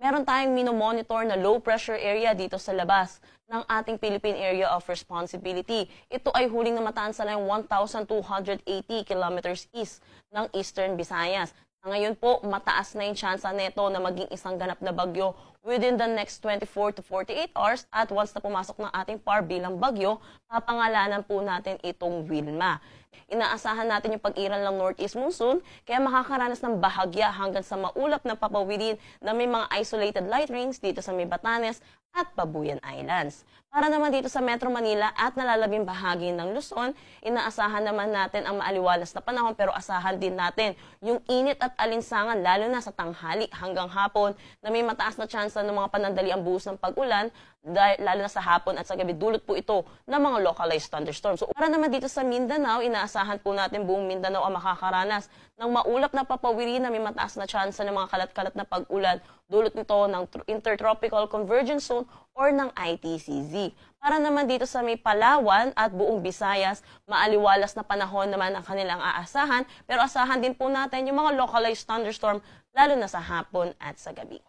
meron tayong minomonitor na low pressure area dito sa labas ng ating Philippine Area of Responsibility. Ito ay huling namataan sa layong 1,280 kilometers east ng Eastern Visayas. Ngayon po, mataas na yung tsansa neto na maging isang ganap na bagyo within the next 24 to 48 hours at once na pumasok ng ating PAR bilang bagyo, papangalanan po natin itong Wilma. Inaasahan natin yung pag-iral ng northeast monsoon kaya makakaranas ng bahagya hanggang sa maulap na papawidin na may mga isolated light rains dito sa may Batanes at Babuyan Islands. Para naman dito sa Metro Manila at nalalabing bahagi ng Luzon, inaasahan naman natin ang maaliwalas na panahon pero asahan din natin yung init at alinsangan lalo na sa tanghali hanggang hapon na may mataas na tsansa ng mga panandali ang buhos ng pag-ulan lalo na sa hapon at sa gabi. Dulot po ito ng mga localized thunderstorms. So, para naman dito sa Mindanao, inaasahan po natin buong Mindanao ang makakaranas ng maulap na papawiri na may mataas na tsansa ng mga kalat-kalat na pag-ulan. Dulot nito ng Intertropical Convergence Zone or ng ITCZ. Para naman dito sa may Palawan at buong Visayas, maaliwalas na panahon naman ang kanilang aasahan, pero asahan din po natin yung mga localized thunderstorm lalo na sa hapon at sa gabi.